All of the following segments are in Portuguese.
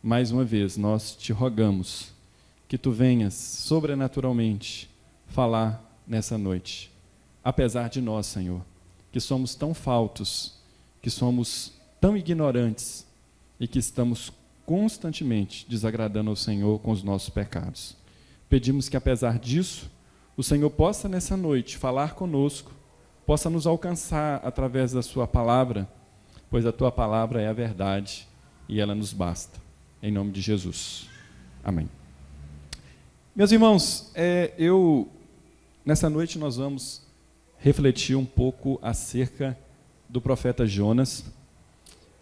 mais uma vez, nós te rogamos que tu venhas sobrenaturalmente falar nessa noite. Apesar de nós, Senhor, que somos tão faltos, que somos tão ignorantes e que estamos constantemente desagradando ao Senhor com os nossos pecados. Pedimos que, apesar disso, o Senhor possa nessa noite falar conosco, possa nos alcançar através da sua palavra, pois a tua palavra é a verdade e ela nos basta. Em nome de Jesus. Amém. Meus irmãos, nessa noite nós vamos refletir um pouco acerca do profeta Jonas.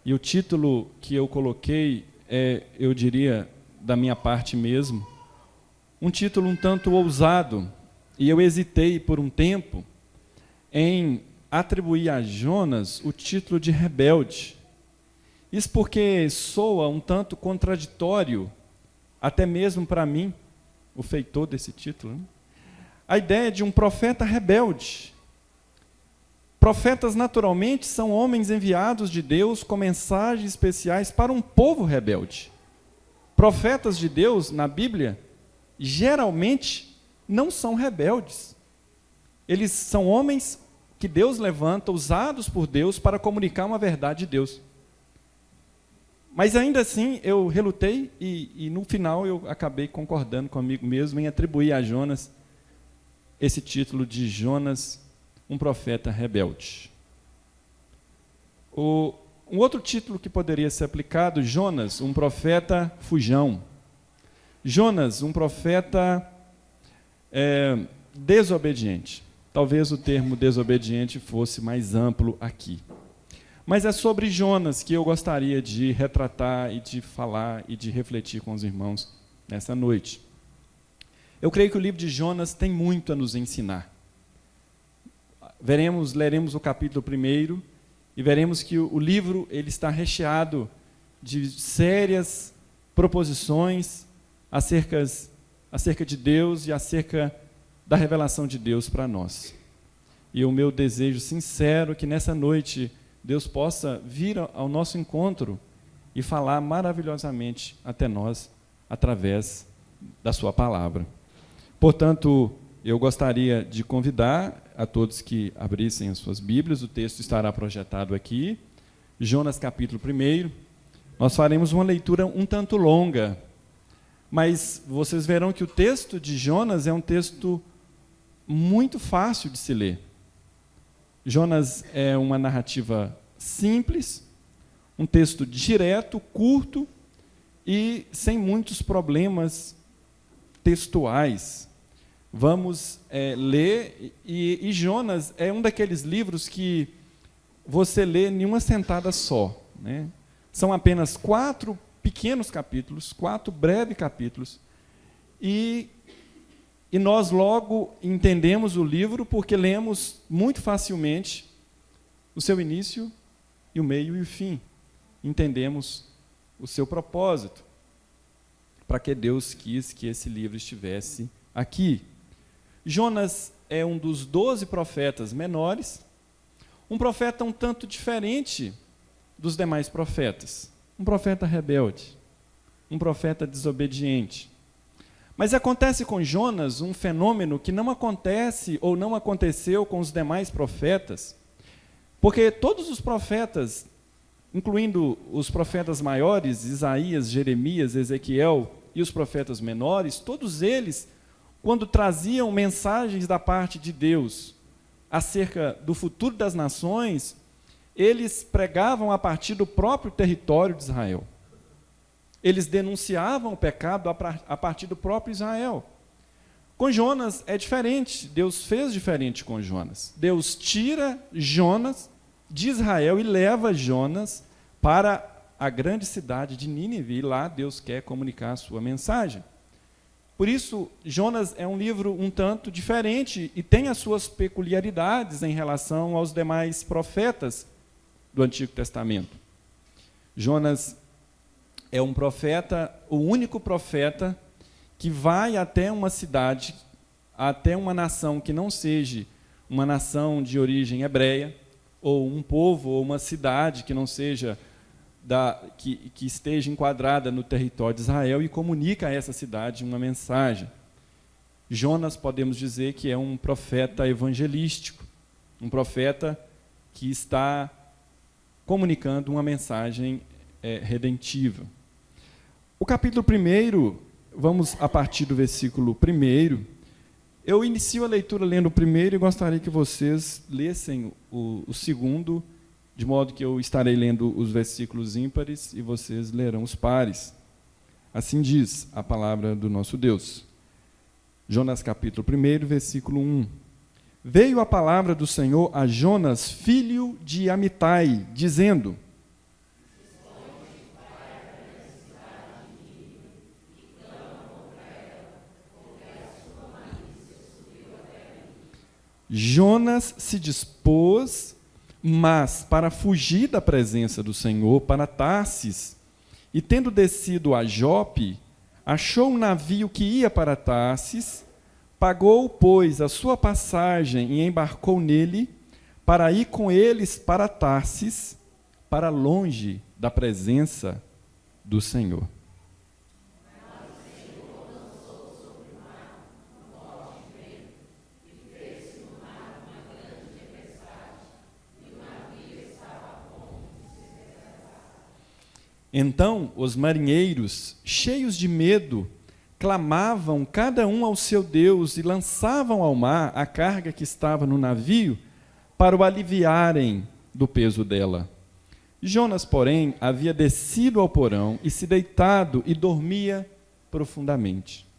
E o título que eu coloquei eu diria, da minha parte mesmo, um título um tanto ousado, e eu hesitei por um tempo em atribuir a Jonas o título de rebelde. Isso porque soa um tanto contraditório, até mesmo para mim, o feitor desse título, né? A ideia de um profeta rebelde. Profetas, naturalmente, são homens enviados de Deus com mensagens especiais para um povo rebelde. Profetas de Deus, na Bíblia, geralmente não são rebeldes. Eles são homens que Deus levanta, usados por Deus para comunicar uma verdade de Deus. Mas ainda assim eu relutei e no final eu acabei concordando comigo mesmo em atribuir a Jonas esse título de Jonas, um profeta rebelde. Um outro título que poderia ser aplicado, Jonas, um profeta fujão. Jonas, um profeta desobediente. Talvez o termo desobediente fosse mais amplo aqui. Mas é sobre Jonas que eu gostaria de retratar e de falar e de refletir com os irmãos nessa noite. Eu creio que o livro de Jonas tem muito a nos ensinar. Leremos o capítulo 1 e veremos que o livro ele está recheado de sérias proposições acerca de Deus e acerca da revelação de Deus para nós. E o meu desejo sincero é que nessa noite Deus possa vir ao nosso encontro e falar maravilhosamente até nós através da sua palavra. Portanto, eu gostaria de convidar a todos que abrissem as suas Bíblias, o texto estará projetado aqui, Jonas capítulo 1. Nós faremos uma leitura um tanto longa, mas vocês verão que o texto de Jonas é um texto muito fácil de se ler. Jonas é uma narrativa simples, um texto direto, curto e sem muitos problemas textuais. Vamos ler, e Jonas é um daqueles livros que você lê em uma sentada só, né? São apenas 4 pequenos capítulos, 4 breves capítulos, e nós logo entendemos o livro porque lemos muito facilmente o seu início, e o meio e o fim. Entendemos o seu propósito, para que Deus quis que esse livro estivesse aqui. Jonas é um dos 12 profetas menores, um profeta um tanto diferente dos demais profetas, um profeta rebelde, um profeta desobediente. Mas acontece com Jonas um fenômeno que não acontece ou não aconteceu com os demais profetas, porque todos os profetas, incluindo os profetas maiores, Isaías, Jeremias, Ezequiel e os profetas menores, todos eles, quando traziam mensagens da parte de Deus acerca do futuro das nações, eles pregavam a partir do próprio território de Israel. Eles denunciavam o pecado a partir do próprio Israel. Com Jonas é diferente, Deus fez diferente com Jonas. Deus tira Jonas de Israel e leva Jonas para a grande cidade de Nínive, e lá Deus quer comunicar a sua mensagem. Por isso, Jonas é um livro um tanto diferente e tem as suas peculiaridades em relação aos demais profetas do Antigo Testamento. Jonas é um profeta, o único profeta que vai até uma cidade, até uma nação que não seja uma nação de origem hebreia, ou um povo, ou uma cidade que não seja que esteja enquadrada no território de Israel e comunica a essa cidade uma mensagem. Jonas, podemos dizer que é um profeta evangelístico, um profeta que está comunicando uma mensagem redentiva. O capítulo 1, vamos a partir do versículo 1. Eu inicio a leitura lendo o primeiro e gostaria que vocês lessem o segundo, de modo que eu estarei lendo os versículos ímpares e vocês lerão os pares. Assim diz a palavra do nosso Deus. Jonas capítulo 1, versículo 1. Veio a palavra do Senhor a Jonas, filho de Amitai, dizendo: Jonas se dispôs, mas para fugir da presença do Senhor, para Tarsis, e tendo descido a Jope, achou um navio que ia para Tarsis, pagou, pois, a sua passagem e embarcou nele, para ir com eles para Tarsis, para longe da presença do Senhor. Então os marinheiros, cheios de medo, clamavam cada um ao seu Deus e lançavam ao mar a carga que estava no navio para o aliviarem do peso dela. Jonas, porém, havia descido ao porão e se deitado e dormia profundamente.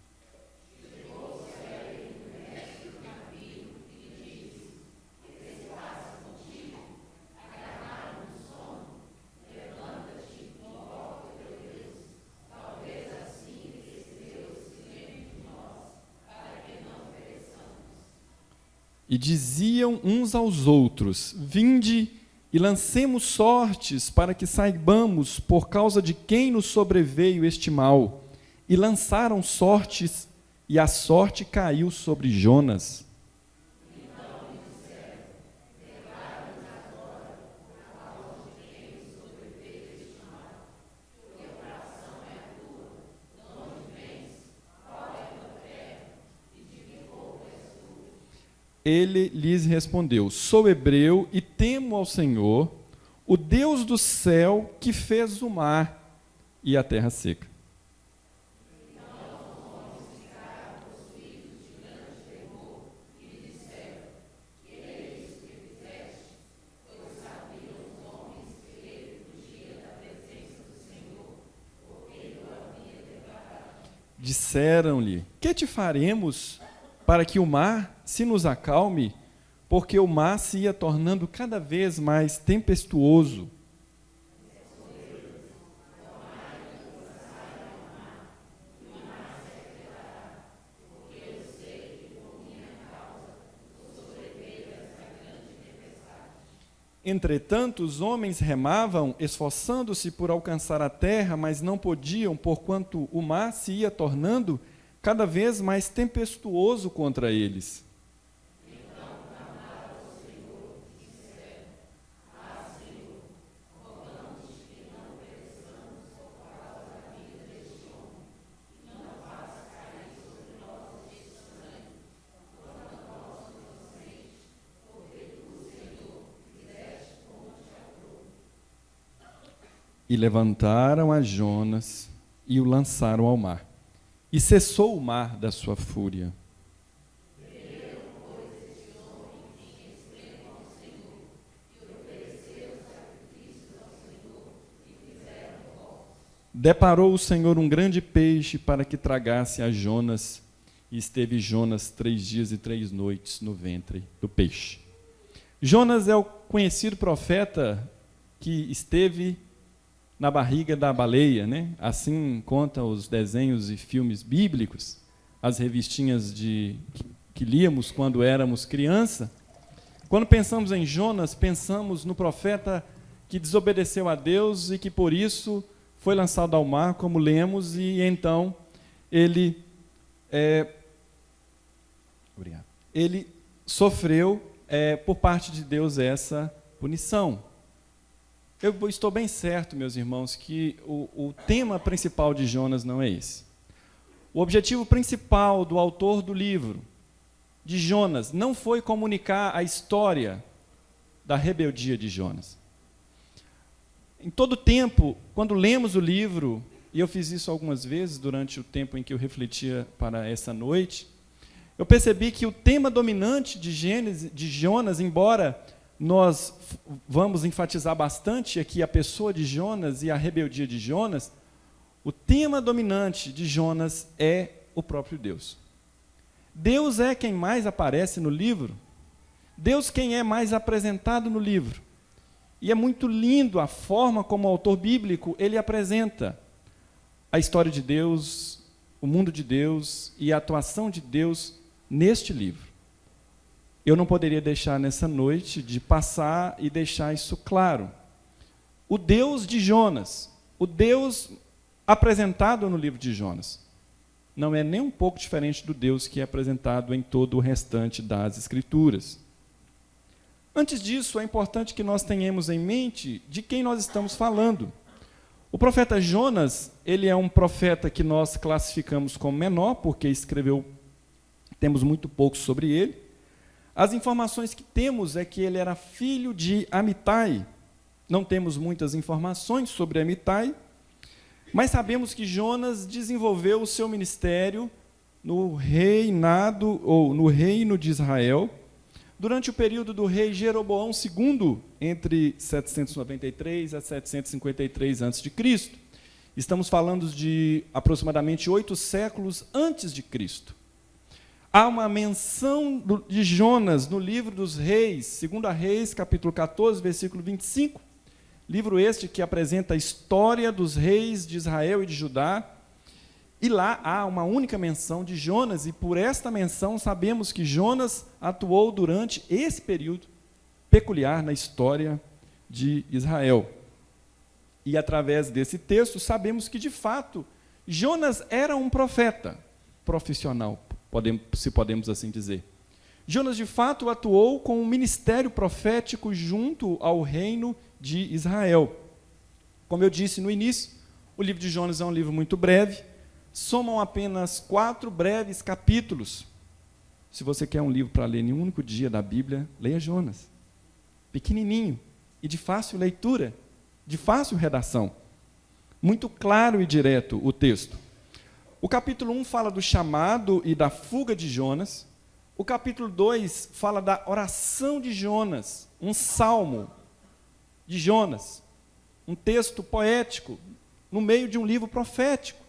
E diziam uns aos outros: vinde e lancemos sortes para que saibamos por causa de quem nos sobreveio este mal. E lançaram sortes, e a sorte caiu sobre Jonas. Ele lhes respondeu: sou hebreu e temo ao Senhor, o Deus do céu, que fez o mar e a terra seca. Disseram-lhe: que te faremos para que o mar se nos acalme? Porque o mar se ia tornando cada vez mais tempestuoso. Entretanto, os homens remavam, esforçando-se por alcançar a terra, mas não podiam, porquanto o mar se ia tornando cada vez mais tempestuoso contra eles. Então clamaram ao Senhor e disseram: Senhor, rogamos-te que não pereçamos por causa da vida deste homem, e não faça cair sobre nós este sangue, quanto a nós inocentes, porque tu, Senhor, fizeste como te aprove. E levantaram a Jonas e o lançaram ao mar. E cessou o mar da sua fúria. Deparou o Senhor um grande peixe para que tragasse a Jonas, e esteve Jonas 3 dias e 3 noites no ventre do peixe. Jonas é o conhecido profeta que esteve na barriga da baleia, né? Assim contam os desenhos e filmes bíblicos, as revistinhas que líamos quando éramos criança. Quando pensamos em Jonas, pensamos no profeta que desobedeceu a Deus e que por isso foi lançado ao mar, como lemos, e então ele sofreu por parte de Deus essa punição. Eu estou bem certo, meus irmãos, que o tema principal de Jonas não é esse. O objetivo principal do autor do livro de Jonas não foi comunicar a história da rebeldia de Jonas. Em todo tempo, quando lemos o livro, e eu fiz isso algumas vezes durante o tempo em que eu refletia para essa noite, eu percebi que o tema dominante de Jonas, embora nós vamos enfatizar bastante aqui a pessoa de Jonas e a rebeldia de Jonas, o tema dominante de Jonas é o próprio Deus. Deus é quem mais aparece no livro, Deus quem é mais apresentado no livro. E é muito lindo a forma como o autor bíblico ele apresenta a história de Deus, o mundo de Deus e a atuação de Deus neste livro. Eu não poderia deixar nessa noite de passar e deixar isso claro. O Deus de Jonas, o Deus apresentado no livro de Jonas, não é nem um pouco diferente do Deus que é apresentado em todo o restante das Escrituras. Antes disso, é importante que nós tenhamos em mente de quem nós estamos falando. O profeta Jonas, ele é um profeta que nós classificamos como menor, porque temos muito pouco sobre ele. As informações que temos é que ele era filho de Amitai. Não temos muitas informações sobre Amitai, mas sabemos que Jonas desenvolveu o seu ministério no reinado, ou no reino de Israel, durante o período do rei Jeroboão II, entre 793 a 753 a.C. Estamos falando de aproximadamente 8 séculos antes de Cristo. Há uma menção de Jonas no livro dos Reis, 2 Reis, capítulo 14, versículo 25. Livro este que apresenta a história dos reis de Israel e de Judá. E lá há uma única menção de Jonas, e por esta menção sabemos que Jonas atuou durante esse período peculiar na história de Israel. E através desse texto sabemos que, de fato, Jonas era um profeta profissional, se podemos assim dizer. Jonas, de fato, atuou com um ministério profético junto ao reino de Israel. Como eu disse no início, o livro de Jonas é um livro muito breve, somam apenas 4 breves capítulos. Se você quer um livro para ler em um único dia da Bíblia, leia Jonas. Pequenininho e de fácil leitura, de fácil redação. Muito claro e direto o texto. O capítulo 1 fala do chamado e da fuga de Jonas. O capítulo 2 fala da oração de Jonas, um salmo de Jonas, um texto poético no meio de um livro profético.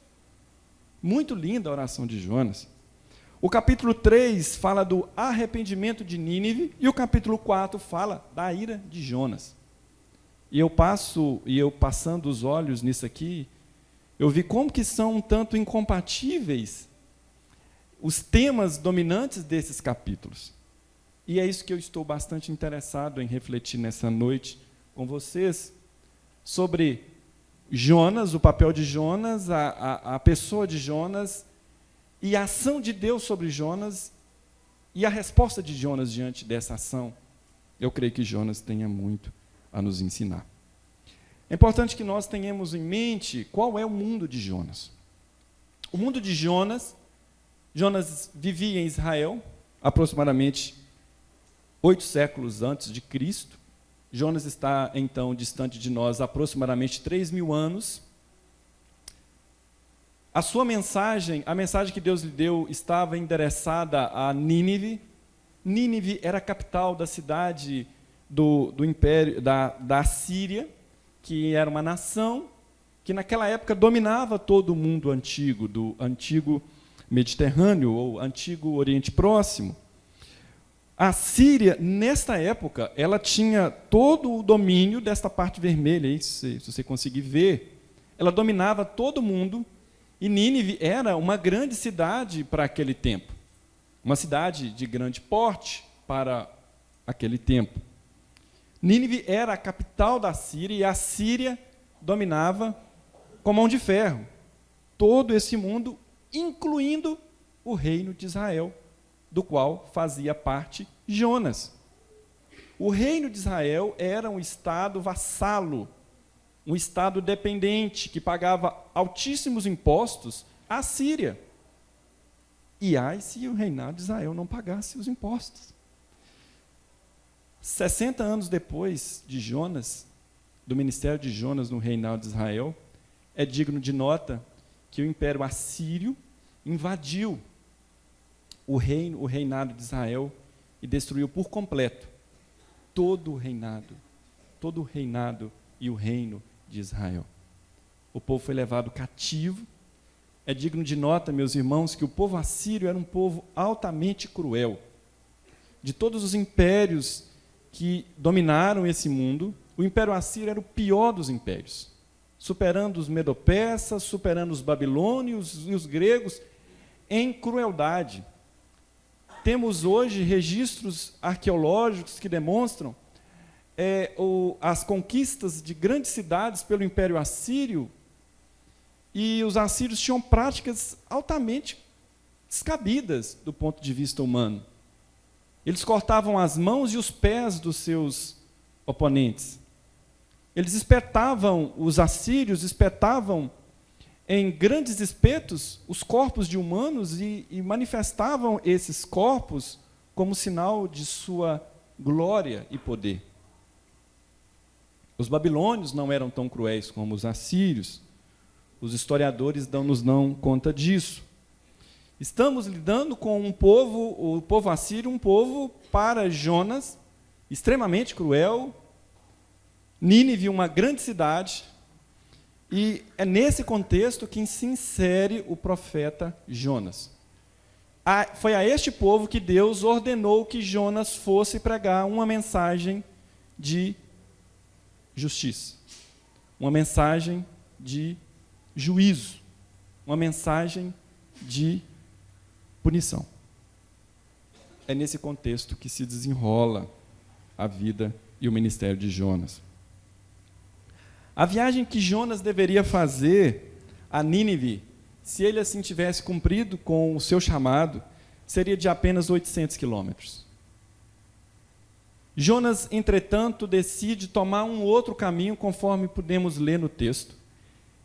Muito linda a oração de Jonas. O capítulo 3 fala do arrependimento de Nínive e o capítulo 4 fala da ira de Jonas. E eu passando os olhos nisso aqui, eu vi como que são um tanto incompatíveis os temas dominantes desses capítulos. E é isso que eu estou bastante interessado em refletir nessa noite com vocês, sobre Jonas, o papel de Jonas, a pessoa de Jonas, e a ação de Deus sobre Jonas, e a resposta de Jonas diante dessa ação. Eu creio que Jonas tenha muito a nos ensinar. É importante que nós tenhamos em mente qual é o mundo de Jonas. O mundo de Jonas vivia em Israel, aproximadamente 8 séculos antes de Cristo. Jonas está, então, distante de nós aproximadamente 3.000 anos. A sua mensagem, a mensagem que Deus lhe deu, estava endereçada a Nínive. Nínive era a capital da cidade do império, da Síria, que era uma nação que naquela época dominava todo o mundo antigo, do antigo Mediterrâneo ou antigo Oriente Próximo. A Síria, nesta época, ela tinha todo o domínio desta parte vermelha, aí, se você conseguir ver. Ela dominava todo o mundo, e Nínive era uma grande cidade para aquele tempo. Uma cidade de grande porte para aquele tempo. Nínive era a capital da Síria, e a Síria dominava com mão de ferro todo esse mundo, incluindo o reino de Israel, do qual fazia parte Jonas. O reino de Israel era um estado vassalo um estado dependente que pagava altíssimos impostos à Síria. E ai se o reinado de Israel não pagasse os impostos. 60 anos depois de Jonas, do ministério de Jonas no reinado de Israel, é digno de nota que o Império Assírio invadiu o reinado de Israel e destruiu por completo todo o reinado e o reino de Israel. O povo foi levado cativo. É digno de nota, meus irmãos, que o povo assírio era um povo altamente cruel. De todos os impérios que dominaram esse mundo, o Império Assírio era o pior dos impérios, superando os medo-persas, superando os babilônios e os gregos em crueldade. Temos hoje registros arqueológicos que demonstram as conquistas de grandes cidades pelo Império Assírio, e os assírios tinham práticas altamente descabidas do ponto de vista humano. Eles cortavam as mãos e os pés dos seus oponentes. Os assírios espetavam em grandes espetos os corpos de humanos e manifestavam esses corpos como sinal de sua glória e poder. Os babilônios não eram tão cruéis como os assírios. Os historiadores nos dão conta disso. Estamos lidando com o povo assírio, um povo, para Jonas, extremamente cruel. Nínive, uma grande cidade, e é nesse contexto que se insere o profeta Jonas. Foi a este povo que Deus ordenou que Jonas fosse pregar uma mensagem de justiça, uma mensagem de juízo, uma mensagem de punição. É nesse contexto que se desenrola a vida e o ministério de Jonas. A viagem que Jonas deveria fazer a Nínive, se ele assim tivesse cumprido com o seu chamado, seria de apenas 800 quilômetros. Jonas, entretanto, decide tomar um outro caminho, conforme podemos ler no texto.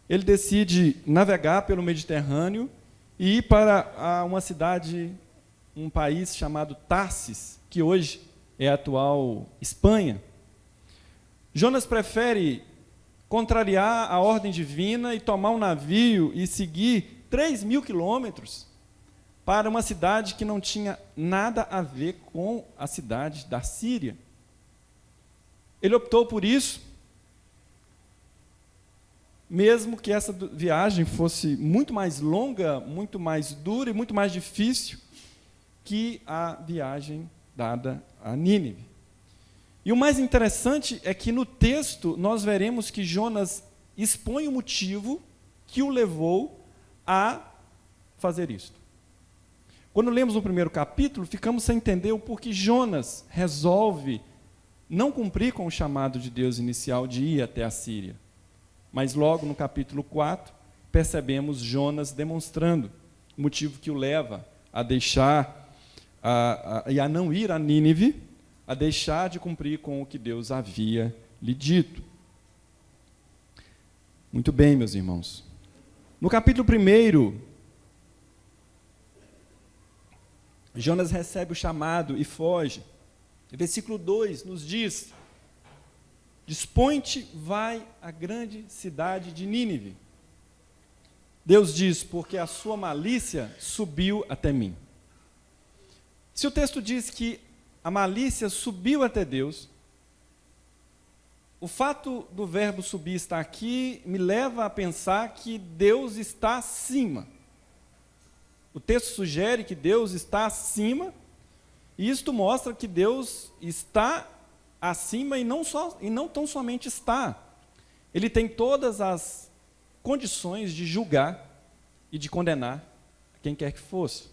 Ele decide navegar pelo Mediterrâneo e ir para uma cidade, um país chamado Tarsis, que hoje é a atual Espanha. Jonas prefere contrariar a ordem divina e tomar um navio e seguir 3.000 quilômetros para uma cidade que não tinha nada a ver com a cidade da Síria. Ele optou por isso, mesmo que essa viagem fosse muito mais longa, muito mais dura e muito mais difícil que a viagem dada a Nínive. E o mais interessante é que no texto nós veremos que Jonas expõe o motivo que o levou a fazer isto. Quando lemos o primeiro capítulo, ficamos sem entender o porquê Jonas resolve não cumprir com o chamado de Deus inicial de ir até a Síria. Mas logo no capítulo 4, percebemos Jonas demonstrando o motivo que o leva a deixar, a não ir a Nínive, a deixar de cumprir com o que Deus havia lhe dito. Muito bem, meus irmãos. No capítulo 1, Jonas recebe o chamado e foge. O versículo 2 nos diz: dispõe-te, vai à grande cidade de Nínive. Deus diz, porque a sua malícia subiu até mim. Se o texto diz que a malícia subiu até Deus, o fato do verbo subir estar aqui me leva a pensar que Deus está acima. O texto sugere que Deus está acima, e isto mostra que Deus está acima e não tão somente está. Ele tem todas as condições de julgar e de condenar quem quer que fosse.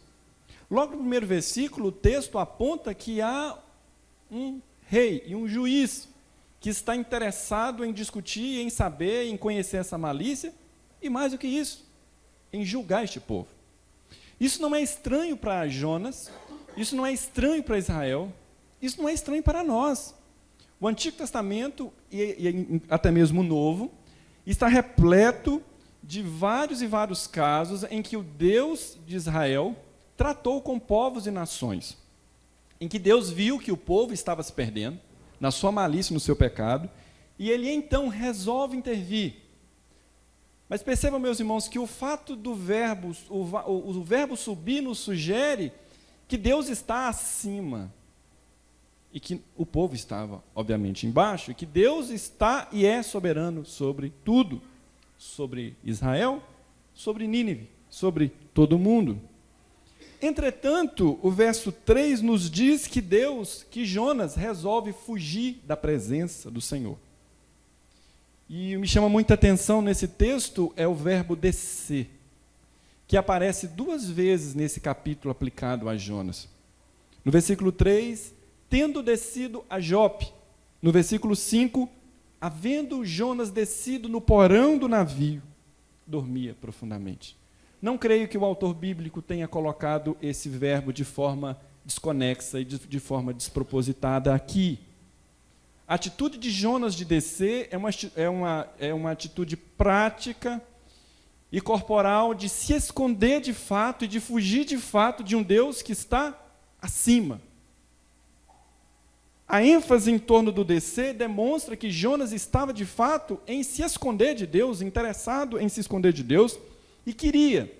Logo no primeiro versículo, o texto aponta que há um rei e um juiz que está interessado em discutir, em saber, em conhecer essa malícia, e mais do que isso, em julgar este povo. Isso não é estranho para Jonas, isso não é estranho para Israel, isso não é estranho para nós. O Antigo Testamento, e até mesmo o Novo, está repleto de vários e vários casos em que o Deus de Israel tratou com povos e nações, em que Deus viu que o povo estava se perdendo, na sua malícia, no seu pecado, e ele então resolve intervir. Mas percebam, meus irmãos, que o fato do verbo, o verbo subir nos sugere que Deus está acima, e que o povo estava, obviamente, embaixo, e que Deus está e é soberano sobre tudo, sobre Israel, sobre Nínive, sobre todo mundo. Entretanto, o verso 3 nos diz que Jonas resolve fugir da presença do Senhor. E me chama muita atenção nesse texto é o verbo descer, que aparece 2 vezes nesse capítulo aplicado a Jonas. No versículo 3, tendo descido a Jope. No versículo 5, havendo Jonas descido no porão do navio, dormia profundamente. Não creio que o autor bíblico tenha colocado esse verbo de forma desconexa e de forma despropositada aqui. A atitude de Jonas de descer é uma atitude prática e corporal de se esconder de fato e de fugir de fato de um Deus que está acima. A ênfase em torno do descer demonstra que Jonas estava de fato em se esconder de Deus, interessado em se esconder de Deus, e queria.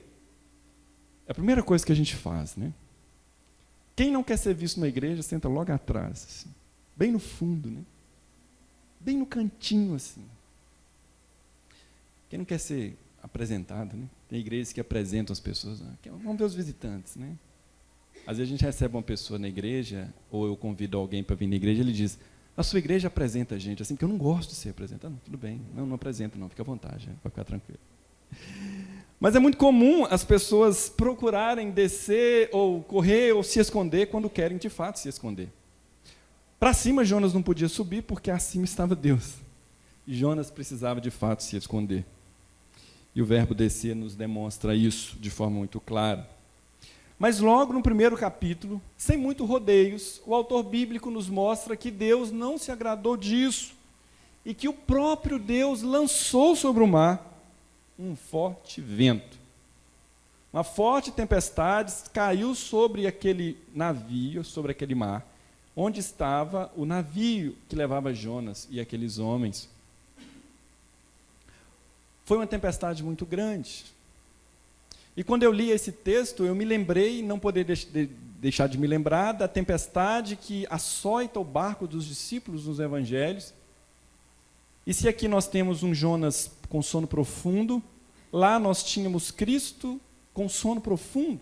É a primeira coisa que a gente faz, né? Quem não quer ser visto na igreja, senta logo atrás, assim, bem no fundo, né? Bem no cantinho, assim. Quem não quer ser apresentado, né? Tem igrejas que apresentam as pessoas, vamos ver os visitantes, né? Às vezes a gente recebe uma pessoa na igreja, ou eu convido alguém para vir na igreja, ele diz, a sua igreja apresenta a gente, assim, porque eu não gosto de ser apresentado. Não, tudo bem, não apresenta não, fica à vontade, para ficar tranquilo. Mas é muito comum as pessoas procurarem descer, ou correr, ou se esconder, quando querem de fato se esconder. Para cima Jonas não podia subir, porque acima estava Deus. E Jonas precisava de fato se esconder. E o verbo descer nos demonstra isso de forma muito clara. Mas logo no primeiro capítulo, sem muito rodeios, o autor bíblico nos mostra que Deus não se agradou disso e que o próprio Deus lançou sobre o mar um forte vento. Uma forte tempestade caiu sobre aquele navio, sobre aquele mar, onde estava o navio que levava Jonas e aqueles homens. Foi uma tempestade muito grande. E quando eu li esse texto, eu me lembrei, não poder deixar de me lembrar, da tempestade que açoita o barco dos discípulos nos evangelhos. E se aqui nós temos um Jonas com sono profundo, lá nós tínhamos Cristo com sono profundo.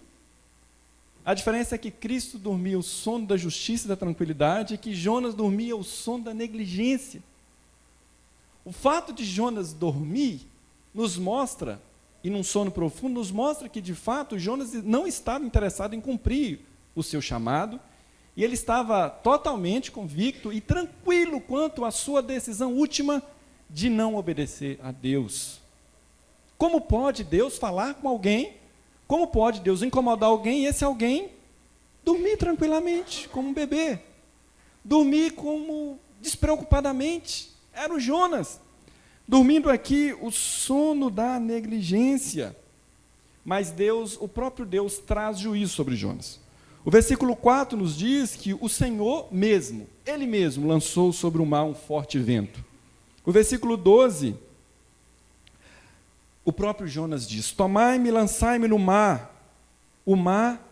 A diferença é que Cristo dormia o sono da justiça e da tranquilidade, e que Jonas dormia o sono da negligência. O fato de Jonas dormir nos mostra, e num sono profundo, nos mostra que, de fato, Jonas não estava interessado em cumprir o seu chamado, e ele estava totalmente convicto e tranquilo quanto à sua decisão última de não obedecer a Deus. Como pode Deus falar com alguém? Como pode Deus incomodar alguém e esse alguém dormir tranquilamente, como um bebê? Dormir como despreocupadamente. Era o Jonas. Dormindo aqui o sono da negligência. Mas Deus, o próprio Deus, traz juízo sobre Jonas. O versículo 4 nos diz que o Senhor mesmo, Ele mesmo, lançou sobre o mar um forte vento. O versículo 12, o próprio Jonas diz, tomai-me e lançai-me no mar, o mar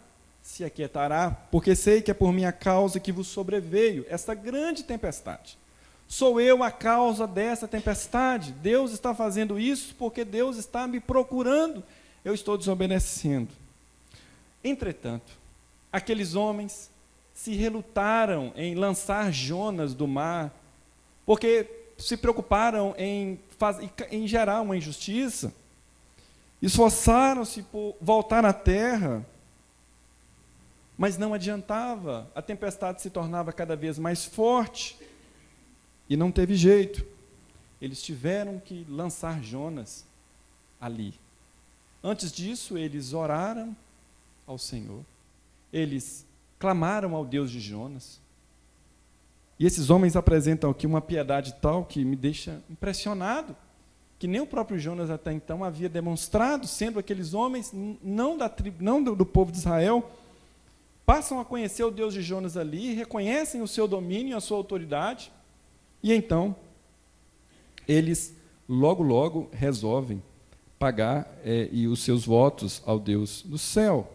se aquietará, porque sei que é por minha causa que vos sobreveio esta grande tempestade. Sou eu a causa dessa tempestade. Deus está fazendo isso porque Deus está me procurando. Eu estou desobedecendo. Entretanto, aqueles homens se relutaram em lançar Jonas do mar, porque se preocuparam em gerar uma injustiça. Esforçaram-se por voltar à terra, mas não adiantava. A tempestade se tornava cada vez mais forte. E não teve jeito. Eles tiveram que lançar Jonas ali. Antes disso, eles oraram ao Senhor. Eles clamaram ao Deus de Jonas. E esses homens apresentam aqui uma piedade tal que me deixa impressionado. que nem o próprio Jonas até então havia demonstrado, sendo aqueles homens, não do povo de Israel, passam a conhecer o Deus de Jonas ali, reconhecem o seu domínio, a sua autoridade, e então eles logo resolvem pagar e os seus votos ao Deus do céu.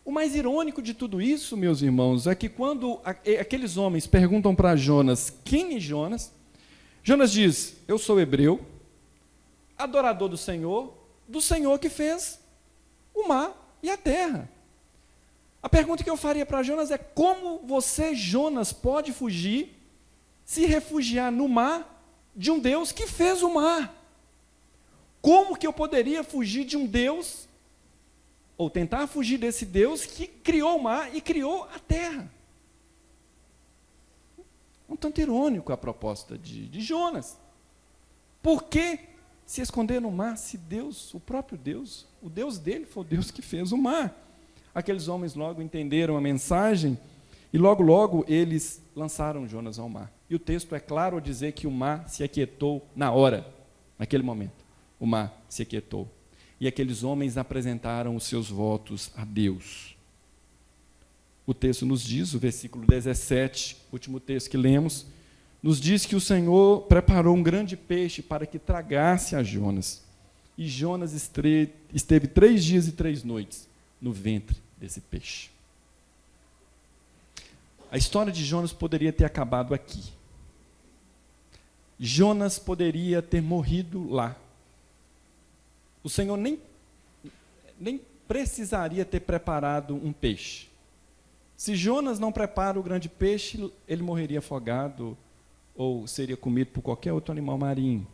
O mais irônico de tudo isso, meus irmãos, é que quando aqueles homens perguntam para Jonas, quem é Jonas? Jonas diz, eu sou hebreu, adorador do Senhor que fez o mar e a terra. A pergunta que eu faria para Jonas é, como você, Jonas, pode fugir, se refugiar no mar de um Deus que fez o mar? Como que eu poderia fugir de um Deus, ou tentar fugir desse Deus que criou o mar e criou a terra? Um tanto irônico a proposta de Jonas. Por que se esconder no mar se Deus, o próprio Deus, o Deus dele foi o Deus que fez o mar? Aqueles homens logo entenderam a mensagem e logo eles lançaram Jonas ao mar. E o texto é claro ao dizer que o mar se aquietou na hora, naquele momento. O mar se aquietou. E aqueles homens apresentaram os seus votos a Deus. O texto nos diz, o versículo 17, último texto que lemos, nos diz que o Senhor preparou um grande peixe para que tragasse a Jonas. E Jonas esteve 3 dias e 3 noites no ventre desse peixe. A história de Jonas poderia ter acabado aqui. Jonas poderia ter morrido lá. O Senhor nem precisaria ter preparado um peixe. Se Jonas não prepara o grande peixe, ele morreria afogado ou seria comido por qualquer outro animal marinho.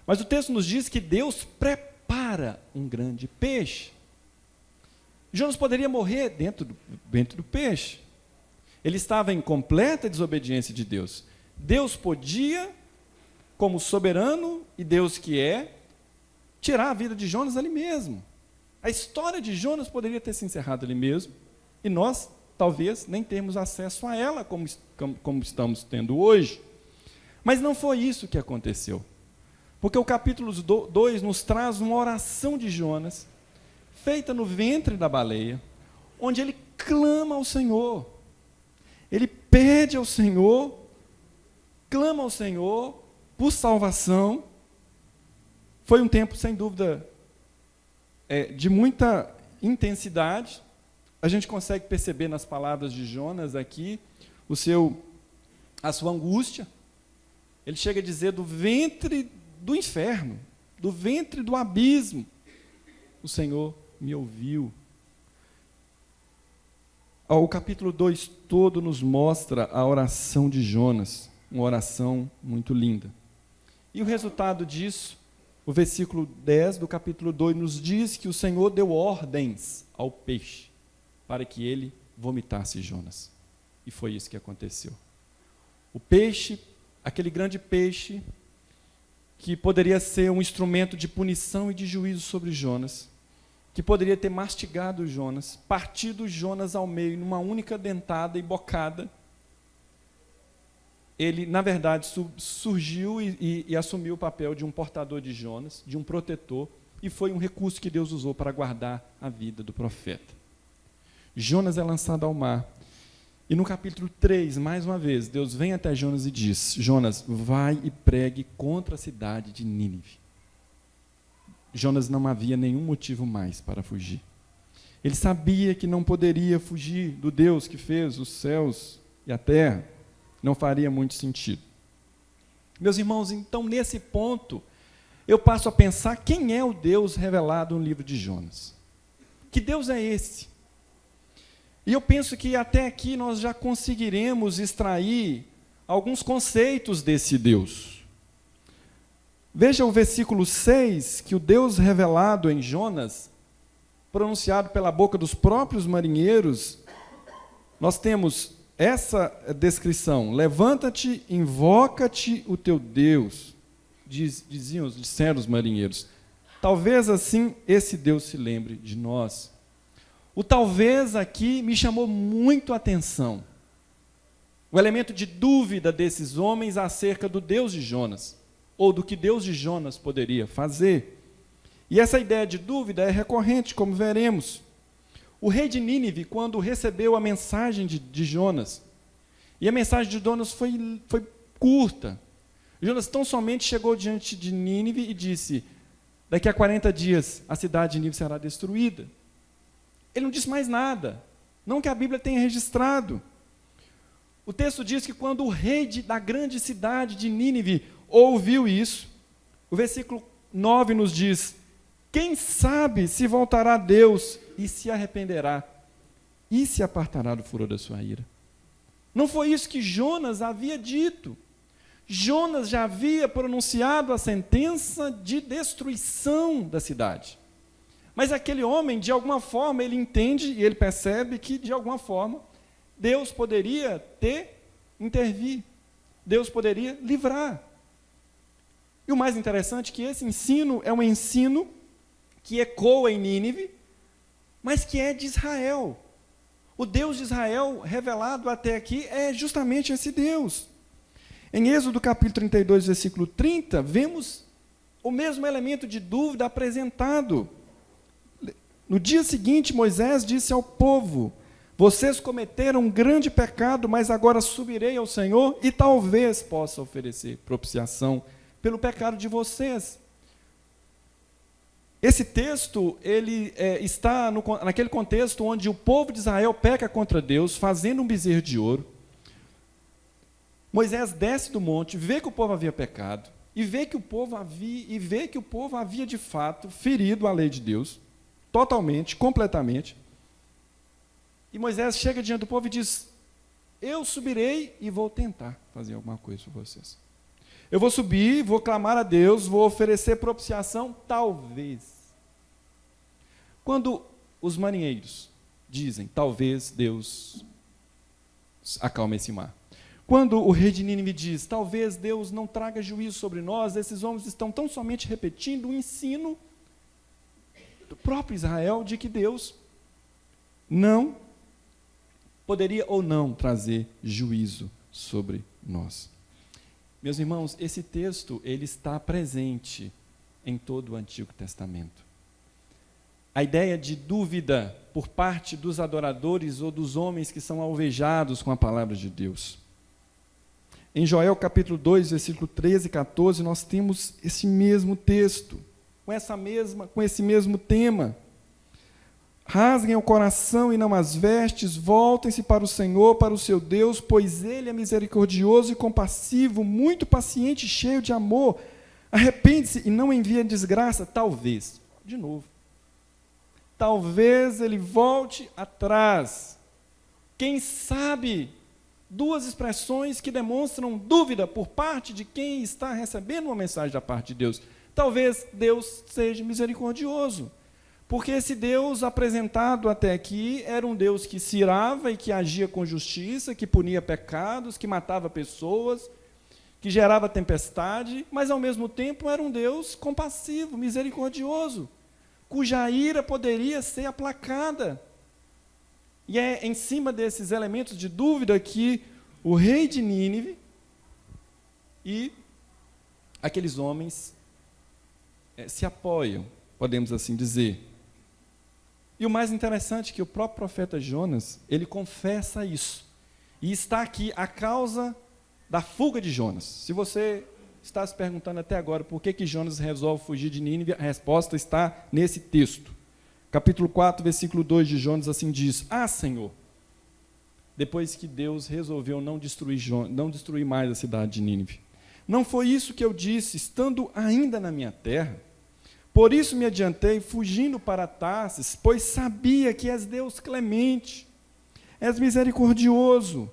Mas o texto nos diz que Deus prepara um grande peixe. Jonas poderia morrer dentro do peixe. Ele estava em completa desobediência de Deus. Deus podia, como soberano e Deus que é, tirar a vida de Jonas ali mesmo. A história de Jonas poderia ter se encerrado ali mesmo, e nós, talvez, nem termos acesso a ela como estamos tendo hoje. Mas não foi isso que aconteceu. Porque o capítulo 2 nos traz uma oração de Jonas, feita no ventre da baleia, onde ele clama ao Senhor. Ele pede ao Senhor, clama ao Senhor por salvação. Foi um tempo, sem dúvida, de muita intensidade. A gente consegue perceber nas palavras de Jonas aqui a sua angústia. Ele chega a dizer, do ventre do inferno, do ventre do abismo, o Senhor me ouviu. O capítulo 2 todo nos mostra a oração de Jonas, uma oração muito linda. E o resultado disso, o versículo 10 do capítulo 2 nos diz que o Senhor deu ordens ao peixe para que ele vomitasse Jonas. E foi isso que aconteceu. O peixe, aquele grande peixe, que poderia ser um instrumento de punição e de juízo sobre Jonas, que poderia ter mastigado Jonas, partido Jonas ao meio numa única dentada e bocada, ele, na verdade, surgiu e assumiu o papel de um portador de Jonas, de um protetor, e foi um recurso que Deus usou para guardar a vida do profeta. Jonas é lançado ao mar, e no capítulo 3, mais uma vez, Deus vem até Jonas e diz, Jonas, vai e pregue contra a cidade de Nínive. Jonas não havia nenhum motivo mais para fugir. Ele sabia que não poderia fugir do Deus que fez os céus e a terra. Não faria muito sentido. Meus irmãos, então, nesse ponto, eu passo a pensar quem é o Deus revelado no livro de Jonas. Que Deus é esse? E eu penso que até aqui nós já conseguiremos extrair alguns conceitos desse Deus. Veja o versículo 6, que o Deus revelado em Jonas, pronunciado pela boca dos próprios marinheiros, nós temos essa descrição, levanta-te, invoca-te o teu Deus, disseram os marinheiros. Talvez assim esse Deus se lembre de nós. O talvez aqui me chamou muito a atenção. O elemento de dúvida desses homens acerca do Deus de Jonas. ou do que Deus de Jonas poderia fazer. E essa ideia de dúvida é recorrente, como veremos. O rei de Nínive, quando recebeu a mensagem de Jonas, e a mensagem de Jonas foi curta. Jonas tão somente chegou diante de Nínive e disse: daqui a 40 dias a cidade de Nínive será destruída. Ele não disse mais nada, não que a Bíblia tenha registrado. O texto diz que quando o rei da grande cidade de Nínive ouviu isso, o versículo 9 nos diz: quem sabe se voltará a Deus e se arrependerá, e se apartará do furor da sua ira. Não foi isso que Jonas havia dito. Jonas já havia pronunciado a sentença de destruição da cidade. Mas aquele homem, de alguma forma, ele entende e ele percebe que, de alguma forma, Deus poderia intervir. Deus poderia livrar. E o mais interessante é que esse ensino é um ensino que ecoa em Nínive, mas que é de Israel. O Deus de Israel, revelado até aqui, é justamente esse Deus. Em Êxodo capítulo 32, versículo 30, vemos o mesmo elemento de dúvida apresentado. No dia seguinte, Moisés disse ao povo: vocês cometeram um grande pecado, mas agora subirei ao Senhor e talvez possa oferecer propiciação pelo pecado de vocês. Esse texto ele está naquele contexto onde o povo de Israel peca contra Deus, fazendo um bezerro de ouro. Moisés desce do monte, vê que o povo havia pecado, e vê que o povo havia de fato ferido a lei de Deus, totalmente, completamente. E Moisés chega diante do povo e diz: eu subirei e vou tentar fazer alguma coisa por vocês. Eu vou subir, vou clamar a Deus, vou oferecer propiciação, talvez. Quando os marinheiros dizem: talvez Deus acalme esse mar. Quando o rei de Nínive diz: talvez Deus não traga juízo sobre nós, esses homens estão tão somente repetindo o ensino do próprio Israel de que Deus não poderia ou não trazer juízo sobre nós. Meus irmãos, esse texto ele está presente em todo o Antigo Testamento. A ideia de dúvida por parte dos adoradores ou dos homens que são alvejados com a palavra de Deus. Em Joel capítulo 2, versículo 13 e 14, nós temos esse mesmo texto, com esse mesmo tema. Rasguem o coração e não as vestes, voltem-se para o Senhor, para o seu Deus, pois Ele é misericordioso e compassivo, muito paciente e cheio de amor. Arrepende-se e não envie desgraça, talvez. De novo. Talvez Ele volte atrás. Quem sabe? Duas expressões que demonstram dúvida por parte de quem está recebendo uma mensagem da parte de Deus. Talvez Deus seja misericordioso. Porque esse Deus apresentado até aqui era um Deus que se irava e que agia com justiça, que punia pecados, que matava pessoas, que gerava tempestade, mas ao mesmo tempo era um Deus compassivo, misericordioso, cuja ira poderia ser aplacada. E é em cima desses elementos de dúvida que o rei de Nínive e aqueles homens se apoiam, podemos assim dizer. E o mais interessante é que o próprio profeta Jonas, ele confessa isso. E está aqui a causa da fuga de Jonas. Se você está se perguntando até agora por que Jonas resolve fugir de Nínive, a resposta está nesse texto. Capítulo 4, versículo 2 de Jonas assim diz: ah, Senhor, depois que Deus resolveu não destruir mais a cidade de Nínive, não foi isso que eu disse, estando ainda na minha terra? Por isso me adiantei, fugindo para Tarsis, pois sabia que és Deus clemente, és misericordioso,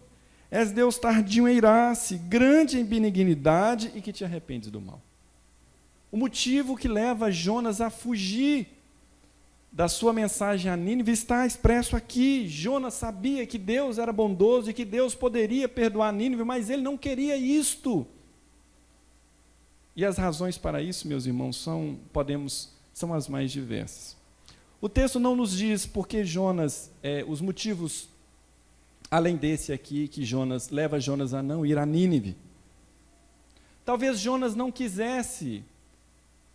és Deus tardio em irar-se, grande em benignidade e que te arrependes do mal. O motivo que leva Jonas a fugir da sua mensagem a Nínive está expresso aqui. Jonas sabia que Deus era bondoso e que Deus poderia perdoar Nínive, mas ele não queria isto. E as razões para isso, meus irmãos, são as mais diversas. O texto não nos diz porque Jonas, os motivos, além desse aqui, que leva Jonas a não ir a Nínive. Talvez Jonas não quisesse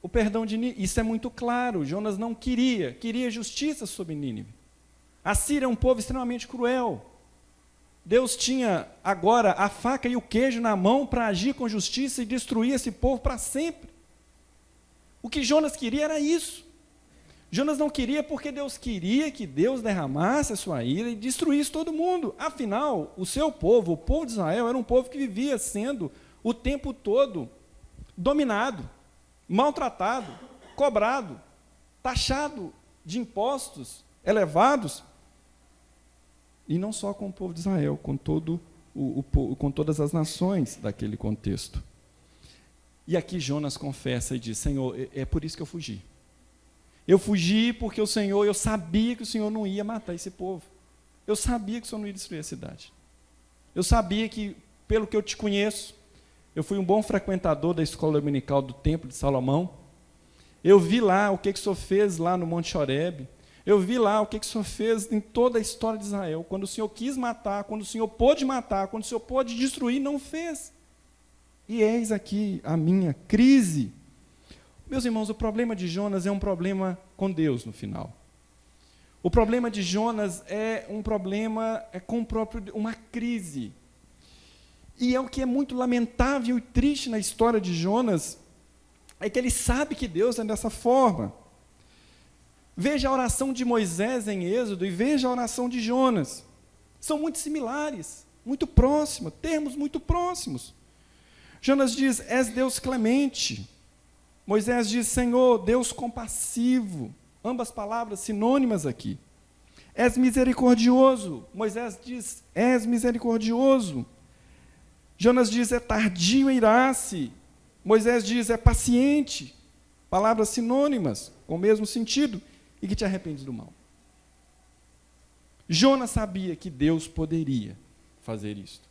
o perdão de Nínive. Isso é muito claro. Jonas não queria justiça sobre Nínive. A Síria é um povo extremamente cruel. Deus tinha agora a faca e o queijo na mão para agir com justiça e destruir esse povo para sempre. O que Jonas queria era isso. Jonas não queria porque Deus queria que Deus derramasse a sua ira e destruísse todo mundo. Afinal, o seu povo, o povo de Israel, era um povo que vivia sendo o tempo todo dominado, maltratado, cobrado, taxado de impostos elevados. E não só com o povo de Israel, com com todas as nações daquele contexto. E aqui Jonas confessa e diz: Senhor, é por isso que eu fugi. Eu fugi porque eu sabia que o Senhor não ia matar esse povo. Eu sabia que o Senhor não ia destruir a cidade. Eu sabia que, pelo que eu te conheço, eu fui um bom frequentador da escola dominical do Templo de Salomão. Eu vi lá o que o Senhor fez lá no Monte Horebe. Eu vi lá o que o Senhor fez em toda a história de Israel. Quando o Senhor quis matar, quando o Senhor pôde matar, quando o Senhor pôde destruir, não fez. E eis aqui a minha crise. Meus irmãos, o problema de Jonas é um problema com Deus no final. O problema de Jonas é um problema com o próprio, uma crise. E é o que é muito lamentável e triste na história de Jonas, é que ele sabe que Deus é dessa forma. Veja a oração de Moisés em Êxodo e veja a oração de Jonas. São muito similares, muito próximas, termos muito próximos. Jonas diz: és Deus clemente. Moisés diz: Senhor, Deus compassivo. Ambas palavras sinônimas aqui. És misericordioso. Moisés diz: és misericordioso. Jonas diz: é tardio em irar-se. Moisés diz: é paciente. Palavras sinônimas, com o mesmo sentido, e que te arrependes do mal. Jonas sabia que Deus poderia fazer isto.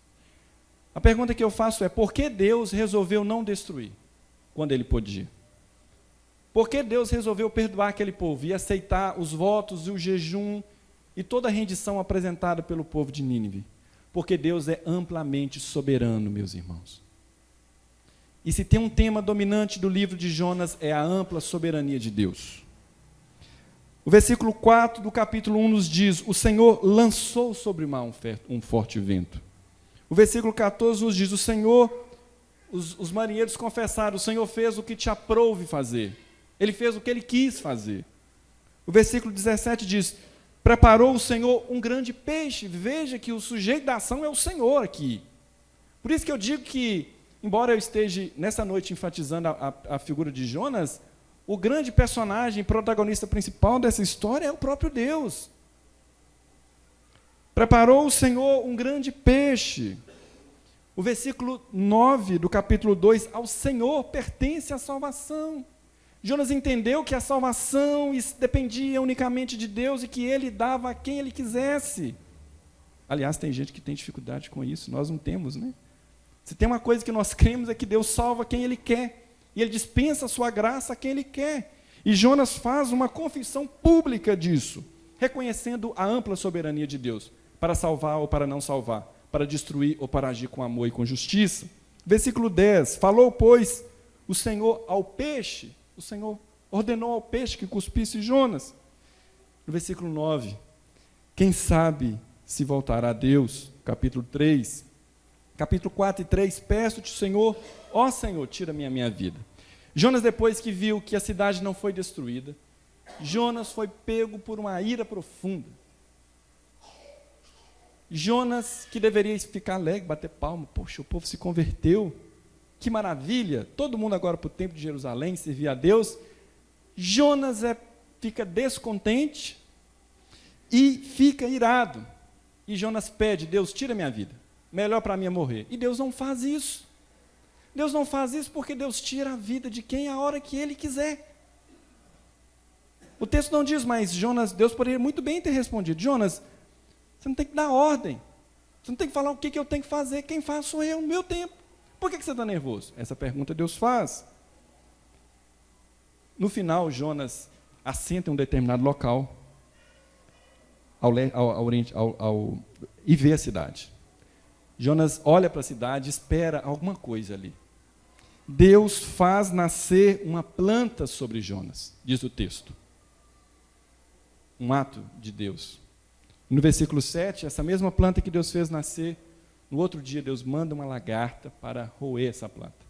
A pergunta que eu faço é: por que Deus resolveu não destruir quando ele podia? Por que Deus resolveu perdoar aquele povo e aceitar os votos e o jejum e toda a rendição apresentada pelo povo de Nínive? Porque Deus é amplamente soberano, meus irmãos. E se tem um tema dominante do livro de Jonas, é a ampla soberania de Deus. O versículo 4 do capítulo 1 nos diz: o Senhor lançou sobre o mar um forte vento. O versículo 14 nos diz: o Senhor, os marinheiros confessaram, o Senhor fez o que te aprouve fazer. Ele fez o que ele quis fazer. O versículo 17 diz: preparou o Senhor um grande peixe. Veja que o sujeito da ação é o Senhor aqui. Por isso que eu digo que, embora eu esteja nessa noite enfatizando a figura de Jonas, o grande personagem, protagonista principal dessa história é o próprio Deus. Preparou o Senhor um grande peixe. O versículo 9 do capítulo 2: ao Senhor pertence a salvação. Jonas entendeu que a salvação dependia unicamente de Deus e que Ele dava a quem Ele quisesse. Aliás, tem gente que tem dificuldade com isso, nós não temos, né? Se tem uma coisa que nós cremos é que Deus salva quem Ele quer, e Ele dispensa a sua graça a quem Ele quer. E Jonas faz uma confissão pública disso, reconhecendo a ampla soberania de Deus, para salvar ou para não salvar, para destruir ou para agir com amor e com justiça. Versículo 10, falou, pois, o Senhor ao peixe, o Senhor ordenou ao peixe que cuspisse Jonas. No versículo 9, quem sabe se voltará a Deus, capítulo 3, capítulo 4 e 3, peço-te, Senhor, ó Senhor, tira-me a minha vida. Jonas, depois que viu que a cidade não foi destruída, Jonas foi pego por uma ira profunda. Jonas, que deveria ficar alegre, bater palma, poxa, o povo se converteu, que maravilha, todo mundo agora para o templo de Jerusalém, servir a Deus. Jonas fica descontente e fica irado. E Jonas pede: Deus, tira minha vida, melhor para mim é morrer. E Deus não faz isso. Deus não faz isso porque Deus tira a vida de quem a hora que Ele quiser. O texto não diz, mas Jonas, Deus poderia muito bem ter respondido: Jonas, você não tem que dar ordem, você não tem que falar o que eu tenho que fazer, quem faz sou eu, no meu tempo. Por que você está nervoso? Essa pergunta Deus faz. No final, Jonas assenta em um determinado local e vê a cidade. Jonas olha para a cidade, espera alguma coisa ali. Deus faz nascer uma planta sobre Jonas, diz o texto. Um ato de Deus. No versículo 7, essa mesma planta que Deus fez nascer, no outro dia Deus manda uma lagarta para roer essa planta.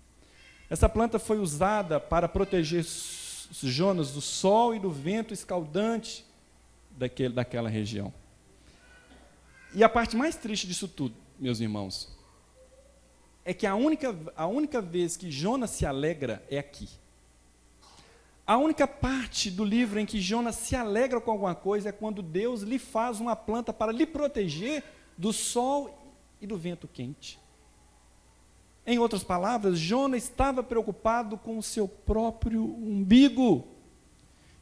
Essa planta foi usada para proteger Jonas do sol e do vento escaldante daquela região. E a parte mais triste disso tudo, meus irmãos, é que a única vez que Jonas se alegra é aqui. A única parte do livro em que Jonas se alegra com alguma coisa é quando Deus lhe faz uma planta para lhe proteger do sol e do vento quente. Em outras palavras, Jonas estava preocupado com o seu próprio umbigo.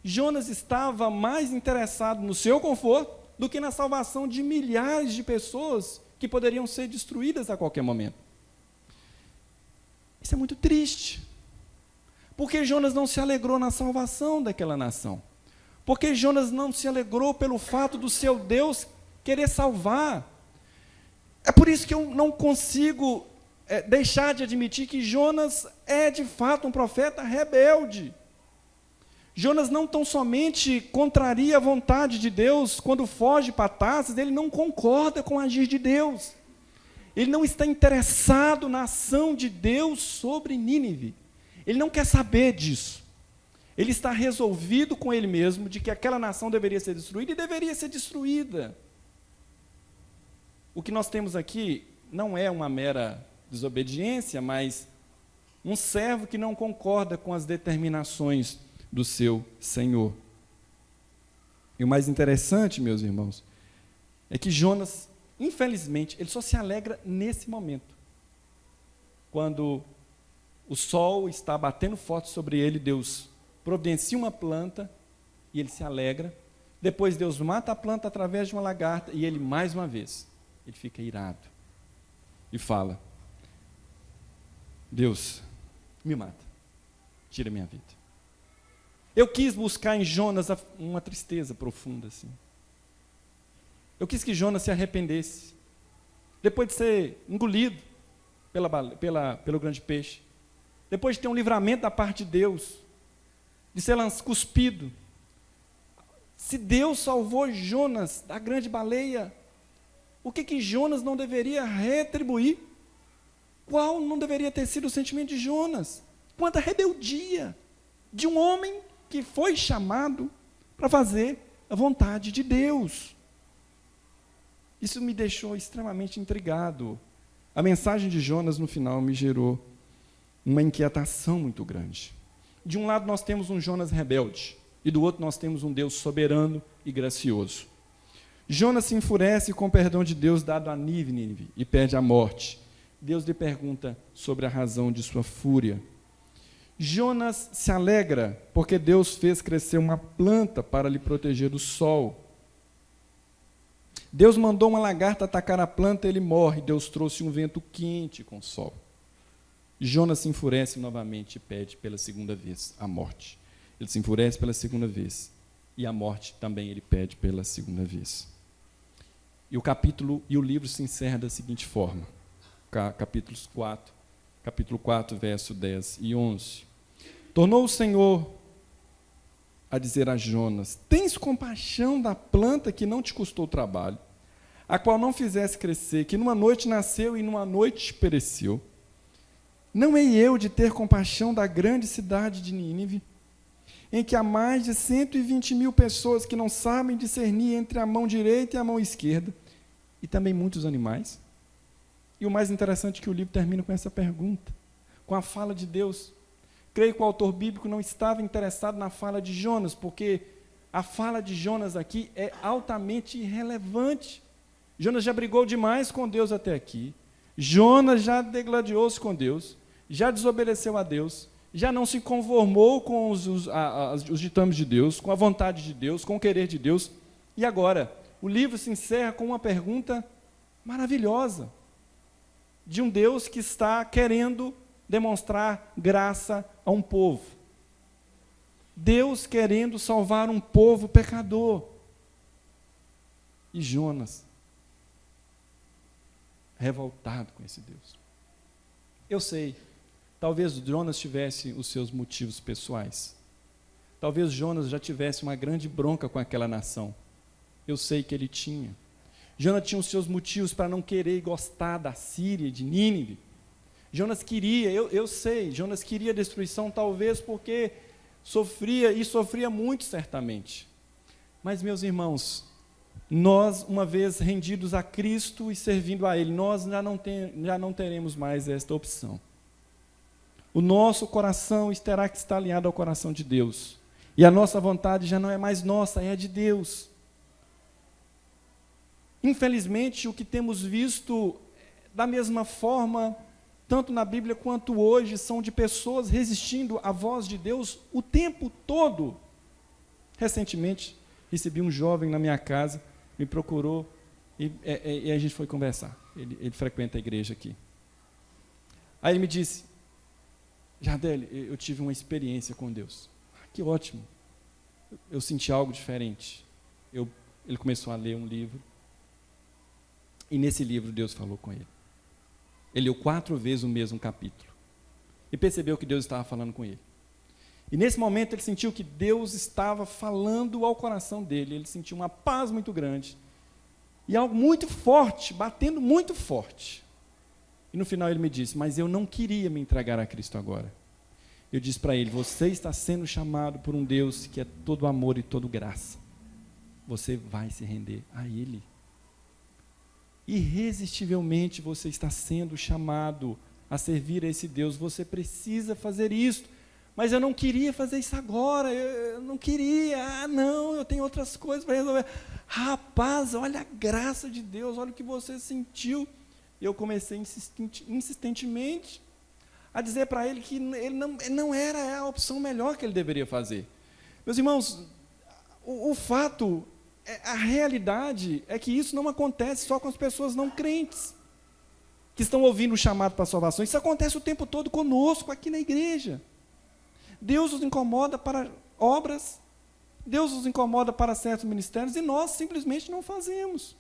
Jonas estava mais interessado no seu conforto do que na salvação de milhares de pessoas que poderiam ser destruídas a qualquer momento. Isso é muito triste. Porque Jonas não se alegrou na salvação daquela nação. Porque Jonas não se alegrou pelo fato do seu Deus querer salvar. É por isso que eu não consigo deixar de admitir que Jonas é de fato um profeta rebelde. Jonas não tão somente contraria a vontade de Deus quando foge para Tarsis, ele não concorda com o agir de Deus. Ele não está interessado na ação de Deus sobre Nínive. Ele não quer saber disso. Ele está resolvido com ele mesmo de que aquela nação deveria ser destruída e deveria ser destruída. O que nós temos aqui não é uma mera desobediência, mas um servo que não concorda com as determinações do seu Senhor. E o mais interessante, meus irmãos, é que Jonas, infelizmente, ele só se alegra nesse momento. Quando o sol está batendo forte sobre ele, Deus providencia uma planta e ele se alegra. Depois Deus mata a planta através de uma lagarta e ele, mais uma vez, ele fica irado e fala: Deus, me mata, tira minha vida. Eu quis buscar em Jonas uma tristeza profunda assim. Eu quis que Jonas se arrependesse, depois de ser engolido pelo grande peixe, depois de ter um livramento da parte de Deus, de ser cuspido. Se Deus salvou Jonas da grande baleia, o que Jonas não deveria retribuir? Qual não deveria ter sido o sentimento de Jonas? Quanta rebeldia de um homem que foi chamado para fazer a vontade de Deus. Isso me deixou extremamente intrigado. A mensagem de Jonas no final me gerou uma inquietação muito grande. De um lado nós temos um Jonas rebelde, e do outro nós temos um Deus soberano e gracioso. Jonas se enfurece com o perdão de Deus dado a Nínive e pede a morte. Deus lhe pergunta sobre a razão de sua fúria. Jonas se alegra porque Deus fez crescer uma planta para lhe proteger do sol. Deus mandou uma lagarta atacar a planta, ele morre. Deus trouxe um vento quente com sol. Jonas se enfurece novamente e pede pela segunda vez a morte. Ele se enfurece pela segunda vez. E a morte também ele pede pela segunda vez. E o livro se encerra da seguinte forma. Capítulo 4, verso 10 e 11. Tornou o Senhor a dizer a Jonas: tens compaixão da planta que não te custou trabalho, a qual não fizesse crescer, que numa noite nasceu e numa noite pereceu. Não hei eu de ter compaixão da grande cidade de Nínive, em que há mais de 120.000 pessoas que não sabem discernir entre a mão direita e a mão esquerda, e também muitos animais? E o mais interessante é que o livro termina com essa pergunta, com a fala de Deus. Creio que o autor bíblico não estava interessado na fala de Jonas, porque a fala de Jonas aqui é altamente irrelevante. Jonas já brigou demais com Deus até aqui. Jonas já degladiou-se com Deus, já desobedeceu a Deus, já não se conformou com os ditames de Deus, com a vontade de Deus, com o querer de Deus. E agora, o livro se encerra com uma pergunta maravilhosa, de um Deus que está querendo demonstrar graça a um povo. Deus querendo salvar um povo pecador. E Jonas, revoltado com esse Deus. Eu sei Talvez Jonas tivesse os seus motivos pessoais. Talvez Jonas já tivesse uma grande bronca com aquela nação. Eu sei que ele tinha. Jonas tinha os seus motivos para não querer e gostar da Síria, de Nínive. Jonas queria, eu sei, Jonas queria destruição, talvez porque sofria muito, certamente. Mas, meus irmãos, nós, uma vez rendidos a Cristo e servindo a Ele, nós já não teremos mais esta opção. O nosso coração terá que estar alinhado ao coração de Deus. E a nossa vontade já não é mais nossa, é de Deus. Infelizmente, o que temos visto, da mesma forma, tanto na Bíblia quanto hoje, são de pessoas resistindo à voz de Deus o tempo todo. Recentemente, recebi um jovem na minha casa, me procurou e a gente foi conversar. Ele frequenta a igreja aqui. Aí ele me disse: Jardel, eu tive uma experiência com Deus. Que ótimo. Eu senti algo diferente. Ele começou a ler um livro. E nesse livro Deus falou com ele. Ele leu 4 vezes o mesmo capítulo. E percebeu que Deus estava falando com ele. E nesse momento ele sentiu que Deus estava falando ao coração dele. Ele sentiu uma paz muito grande. E algo muito forte, batendo muito forte. E no final ele me disse: mas eu não queria me entregar a Cristo agora. Eu disse para ele: você está sendo chamado por um Deus que é todo amor e todo graça. Você vai se render a Ele. Irresistivelmente você está sendo chamado a servir a esse Deus. Você precisa fazer isso. Mas eu não queria fazer isso agora. Eu não queria. Não, eu tenho outras coisas para resolver. Rapaz, olha a graça de Deus. Olha o que você sentiu. Eu comecei insistentemente a dizer para ele que ele não era a opção melhor que ele deveria fazer. Meus irmãos, o fato, a realidade é que isso não acontece só com as pessoas não crentes, que estão ouvindo o chamado para a salvação. Isso acontece o tempo todo conosco, aqui na igreja. Deus nos incomoda para obras, Deus nos incomoda para certos ministérios, e nós simplesmente não fazemos.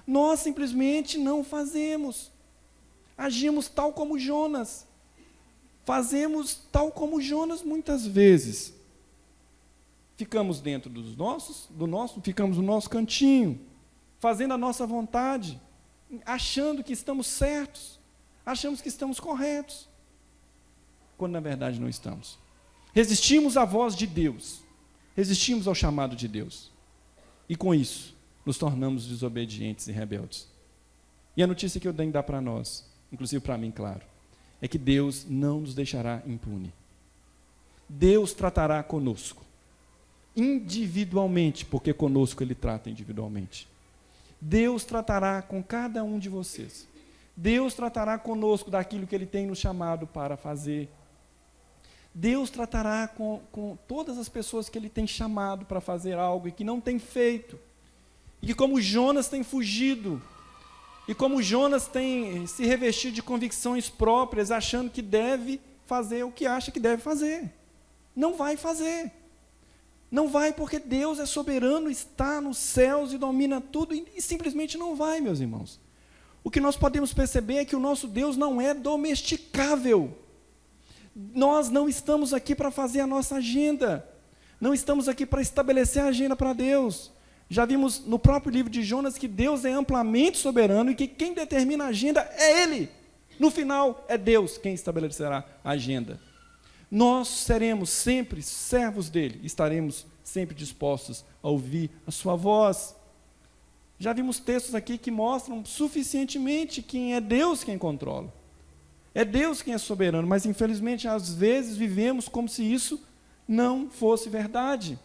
Nós simplesmente não fazemos. Agimos tal como Jonas. Fazemos tal como Jonas muitas vezes. Ficamos dentro ficamos no nosso cantinho, fazendo a nossa vontade, achando que estamos certos, achamos que estamos corretos, quando na verdade não estamos. Resistimos à voz de Deus, resistimos ao chamado de Deus, e com isso, nos tornamos desobedientes e rebeldes. E a notícia que eu tenho que dar para nós, inclusive para mim, claro, é que Deus não nos deixará impune. Deus tratará conosco, individualmente, porque conosco Ele trata individualmente. Deus tratará com cada um de vocês. Deus tratará conosco daquilo que Ele tem nos chamado para fazer. Deus tratará com todas as pessoas que Ele tem chamado para fazer algo e que não tem feito. E que como Jonas tem fugido, e como Jonas tem se revestido de convicções próprias, achando que deve fazer o que acha que deve fazer. Não vai fazer. Não vai, porque Deus é soberano, está nos céus e domina tudo, e simplesmente não vai, meus irmãos. O que nós podemos perceber é que o nosso Deus não é domesticável. Nós não estamos aqui para fazer a nossa agenda. Não estamos aqui para estabelecer a agenda para Deus. Já vimos no próprio livro de Jonas que Deus é amplamente soberano e que quem determina a agenda é Ele. No final, é Deus quem estabelecerá a agenda. Nós seremos sempre servos dEle, estaremos sempre dispostos a ouvir a sua voz. Já vimos textos aqui que mostram suficientemente que é Deus quem controla. É Deus quem é soberano, mas infelizmente às vezes vivemos como se isso não fosse verdade.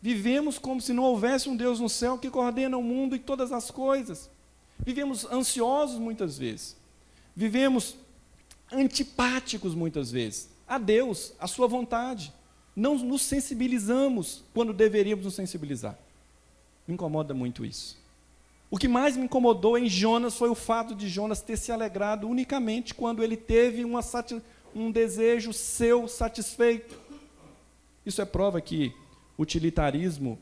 Vivemos como se não houvesse um Deus no céu que coordena o mundo e todas as coisas. Vivemos ansiosos muitas vezes. Vivemos antipáticos muitas vezes a Deus, a sua vontade. Não nos sensibilizamos quando deveríamos nos sensibilizar. Me incomoda muito isso. O que mais me incomodou em Jonas foi o fato de Jonas ter se alegrado unicamente quando ele teve um desejo seu satisfeito. Isso é prova que utilitarismo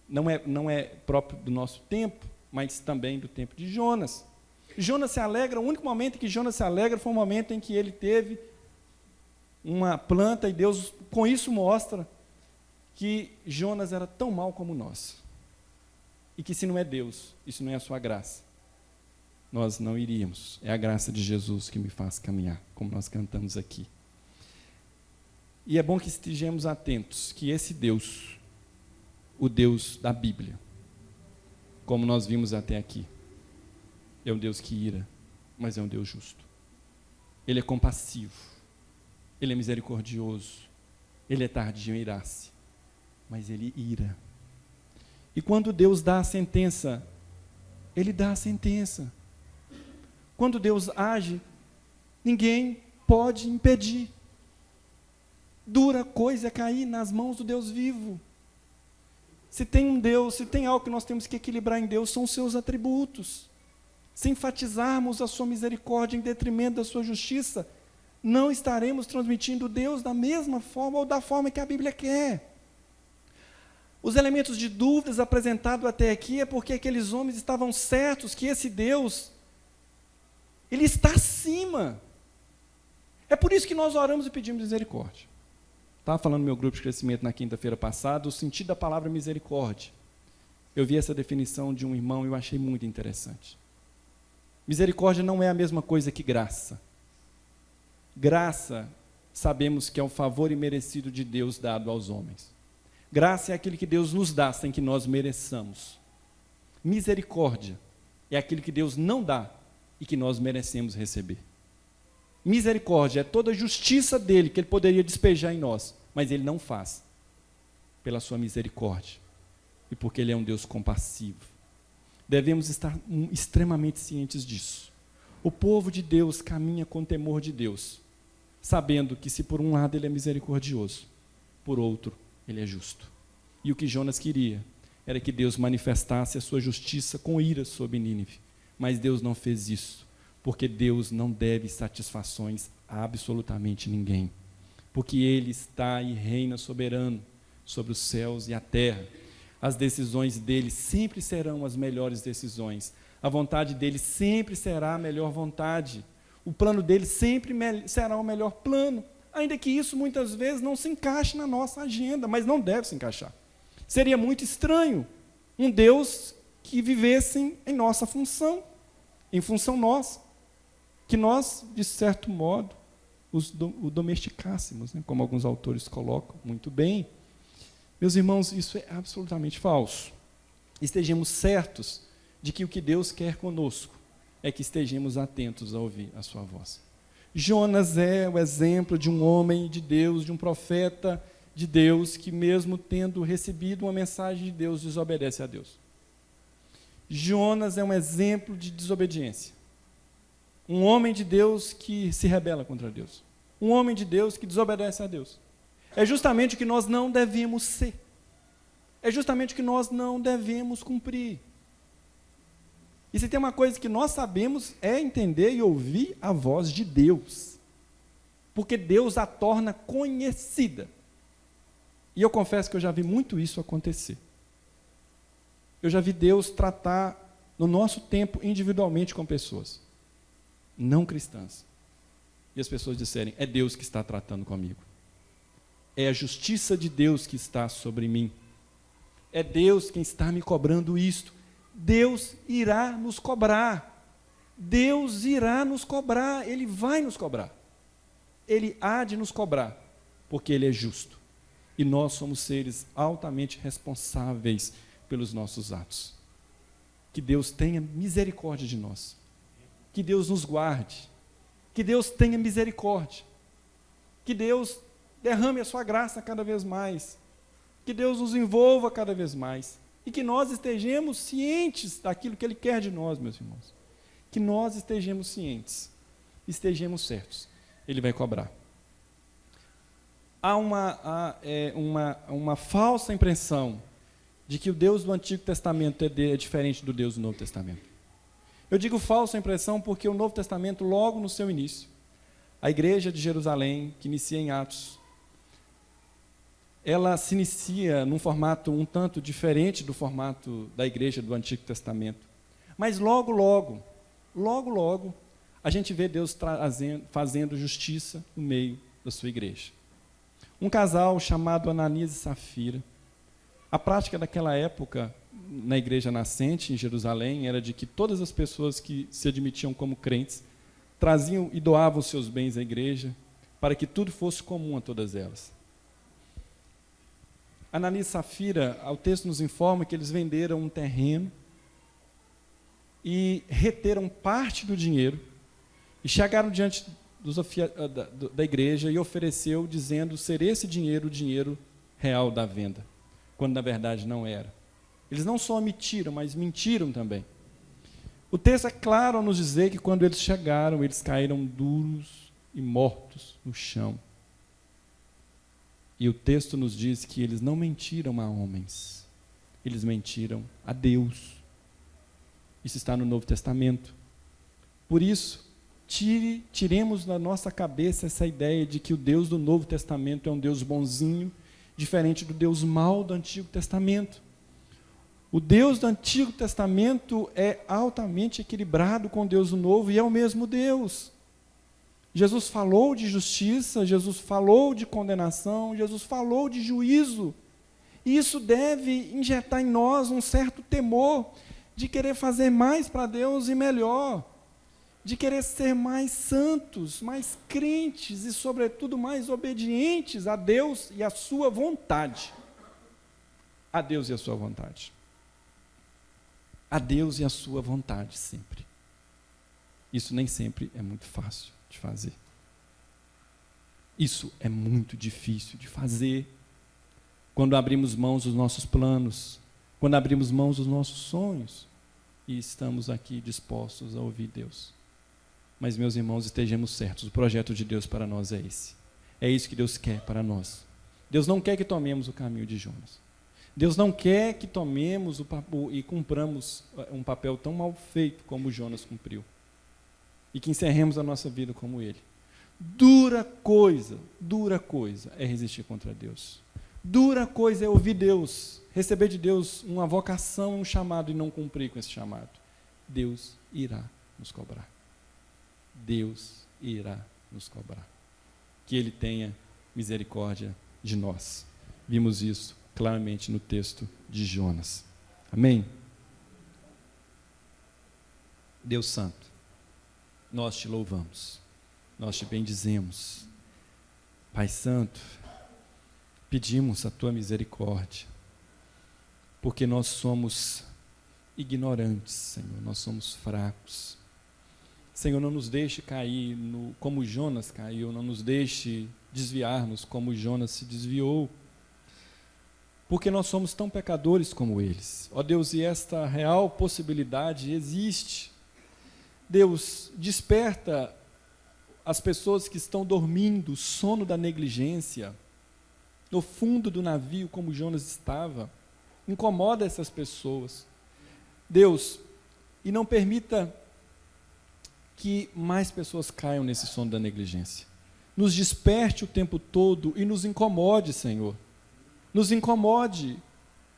não é próprio do nosso tempo, mas também do tempo de Jonas. Jonas se alegra, o único momento em que Jonas se alegra foi o momento em que ele teve uma planta e Deus com isso mostra que Jonas era tão mau como nós. E que se não é Deus, isso não é a sua graça, nós não iríamos. É a graça de Jesus que me faz caminhar, como nós cantamos aqui. E é bom que estejamos atentos, que esse Deus, o Deus da Bíblia, como nós vimos até aqui, é um Deus que ira, mas é um Deus justo. Ele é compassivo, Ele é misericordioso, Ele é tardio em irar-se, mas Ele ira. E quando Deus dá a sentença, Ele dá a sentença. Quando Deus age, ninguém pode impedir. Dura coisa é cair nas mãos do Deus vivo. Se tem um Deus, se tem algo que nós temos que equilibrar em Deus, são os seus atributos. Se enfatizarmos a sua misericórdia em detrimento da sua justiça, não estaremos transmitindo Deus da mesma forma ou da forma que a Bíblia quer. Os elementos de dúvidas apresentados até aqui é porque aqueles homens estavam certos que esse Deus, Ele está acima. É por isso que nós oramos e pedimos misericórdia. Estava falando no meu grupo de crescimento na quinta-feira passada, o sentido da palavra misericórdia. Eu vi essa definição de um irmão e eu achei muito interessante. Misericórdia não é a mesma coisa que graça. Graça, sabemos que é o favor imerecido de Deus dado aos homens. Graça é aquilo que Deus nos dá sem que nós mereçamos. Misericórdia é aquilo que Deus não dá e que nós merecemos receber. Misericórdia é toda a justiça dele que ele poderia despejar em nós, mas ele não faz, pela sua misericórdia e porque ele é um Deus compassivo. Devemos estar extremamente cientes disso. O povo de Deus caminha com temor de Deus, sabendo que se por um lado ele é misericordioso, por outro ele é justo. E o que Jonas queria era que Deus manifestasse a sua justiça com ira sobre Nínive, mas Deus não fez isso, porque Deus não deve satisfações a absolutamente ninguém, porque Ele está e reina soberano sobre os céus e a terra. As decisões dele sempre serão as melhores decisões, a vontade dele sempre será a melhor vontade, o plano dele sempre será o melhor plano, ainda que isso muitas vezes não se encaixe na nossa agenda, mas não deve se encaixar. Seria muito estranho um Deus que vivesse em nossa função, em função nossa, que nós, de certo modo, o domesticássemos, né? Como alguns autores colocam muito bem. Meus irmãos, isso é absolutamente falso. Estejamos certos de que o que Deus quer conosco é que estejamos atentos a ouvir a sua voz. Jonas é o exemplo de um homem de Deus, de um profeta de Deus, que mesmo tendo recebido uma mensagem de Deus, desobedece a Deus. Jonas é um exemplo de desobediência. Um homem de Deus que se rebela contra Deus. Um homem de Deus que desobedece a Deus. É justamente o que nós não devemos ser. É justamente o que nós não devemos cumprir. E se tem uma coisa que nós sabemos é entender e ouvir a voz de Deus. Porque Deus a torna conhecida. E eu confesso que eu já vi muito isso acontecer. Eu já vi Deus tratar no nosso tempo individualmente com pessoas não cristãs. E as pessoas disserem, é Deus que está tratando comigo. É a justiça de Deus que está sobre mim. É Deus quem está me cobrando isto. Deus irá nos cobrar. Deus irá nos cobrar. Ele vai nos cobrar. Ele há de nos cobrar, porque Ele é justo. E nós somos seres altamente responsáveis pelos nossos atos. Que Deus tenha misericórdia de nós. Que Deus nos guarde. Que Deus tenha misericórdia. Que Deus derrame a sua graça cada vez mais. Que Deus nos envolva cada vez mais. E que nós estejamos cientes daquilo que Ele quer de nós, meus irmãos. Que nós estejamos cientes. Estejamos certos. Ele vai cobrar. Há uma falsa impressão de que o Deus do Antigo Testamento é diferente do Deus do Novo Testamento. Eu digo falsa impressão porque o Novo Testamento, logo no seu início, a igreja de Jerusalém, que inicia em Atos, ela se inicia num formato um tanto diferente do formato da igreja do Antigo Testamento. Mas logo, a gente vê Deus fazendo justiça no meio da sua igreja. Um casal chamado Ananias e Safira. A prática daquela época, na igreja nascente em Jerusalém, era de que todas as pessoas que se admitiam como crentes traziam e doavam seus bens à igreja para que tudo fosse comum a todas elas. Ananias e Safira, o texto nos informa que eles venderam um terreno e reteram parte do dinheiro e chegaram diante da igreja e ofereceu, dizendo ser esse dinheiro o dinheiro real da venda, quando na verdade não era. Eles não só omitiram, mas mentiram também. O texto é claro ao nos dizer que quando eles chegaram, eles caíram duros e mortos no chão. E o texto nos diz que eles não mentiram a homens, eles mentiram a Deus. Isso está no Novo Testamento. Por isso, tiremos da nossa cabeça essa ideia de que o Deus do Novo Testamento é um Deus bonzinho, diferente do Deus mau do Antigo Testamento. O Deus do Antigo Testamento é altamente equilibrado com o Deus do Novo e é o mesmo Deus. Jesus falou de justiça, Jesus falou de condenação, Jesus falou de juízo. E isso deve injetar em nós um certo temor de querer fazer mais para Deus e melhor, de querer ser mais santos, mais crentes e, sobretudo, mais obedientes a Deus e a sua vontade. A Deus e a sua vontade. A Deus e a sua vontade sempre. Isso nem sempre é muito fácil de fazer. Isso é muito difícil de fazer quando abrimos mãos dos nossos planos, quando abrimos mãos dos nossos sonhos e estamos aqui dispostos a ouvir Deus. Mas, meus irmãos, estejamos certos, o projeto de Deus para nós é esse. É isso que Deus quer para nós. Deus não quer que tomemos o caminho de Jonas. Deus não quer que tomemos e cumpramos um papel tão mal feito como Jonas cumpriu. E que encerremos a nossa vida como ele. Dura coisa é resistir contra Deus. Dura coisa é ouvir Deus, receber de Deus uma vocação, um chamado e não cumprir com esse chamado. Deus irá nos cobrar. Deus irá nos cobrar. Que Ele tenha misericórdia de nós. Vimos isso claramente no texto de Jonas. Amém? Deus Santo, nós te louvamos, nós te bendizemos. Pai Santo, pedimos a tua misericórdia, porque nós somos ignorantes, Senhor, nós somos fracos. Senhor, não nos deixe cair como Jonas caiu, não nos deixe desviar-nos como Jonas se desviou, porque nós somos tão pecadores como eles. Ó Deus, e esta real possibilidade existe. Deus, desperta as pessoas que estão dormindo, o sono da negligência, no fundo do navio, como Jonas estava. Incomoda essas pessoas. Deus, e não permita que mais pessoas caiam nesse sono da negligência. Nos desperte o tempo todo e nos incomode, Senhor. Nos incomode,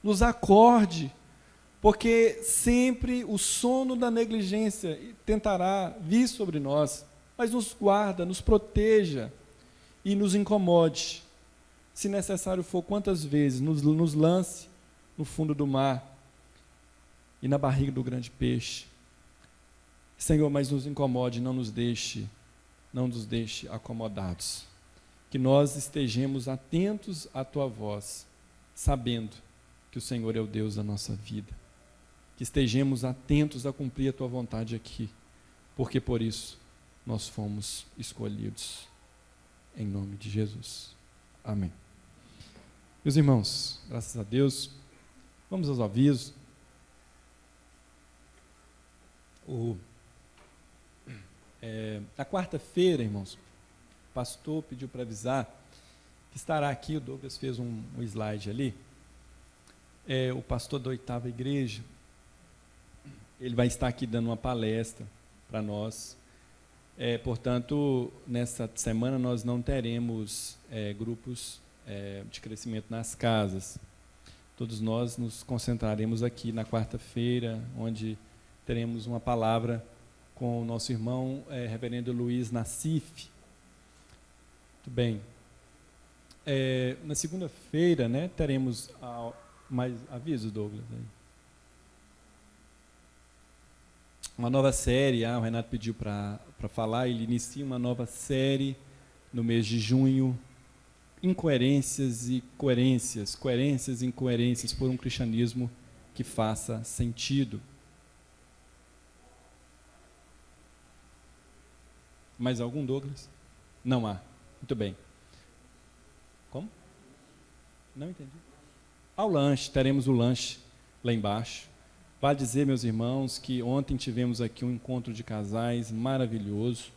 nos acorde, porque sempre o sono da negligência tentará vir sobre nós, mas nos guarda, nos proteja e nos incomode. Se necessário for, quantas vezes nos lance no fundo do mar e na barriga do grande peixe. Senhor, mas nos incomode, não nos deixe acomodados. Que nós estejamos atentos à tua voz, sabendo que o Senhor é o Deus da nossa vida. Que estejamos atentos a cumprir a tua vontade aqui, porque por isso nós fomos escolhidos. Em nome de Jesus. Amém. Meus irmãos, graças a Deus, vamos aos avisos. Na quarta-feira, irmãos, o pastor pediu para avisar que estará aqui, o Douglas fez um slide ali, o pastor da 8ª igreja, ele vai estar aqui dando uma palestra para nós. Portanto, nessa semana nós não teremos grupos de crescimento nas casas. Todos nós nos concentraremos aqui na quarta-feira, onde teremos uma palavra com o nosso irmão reverendo Luiz Nassif. Muito bem. Na segunda-feira, né, teremos mais aviso, Douglas? Aí. Uma nova série, o Renato pediu para falar, ele inicia uma nova série no mês de junho, Incoerências e Coerências, Coerências e Incoerências por um cristianismo que faça sentido. Mais algum, Douglas? Não há. Muito bem. Como? Não entendi. Ao lanche, teremos o lanche lá embaixo. Vale dizer, meus irmãos, que ontem tivemos aqui um encontro de casais maravilhoso.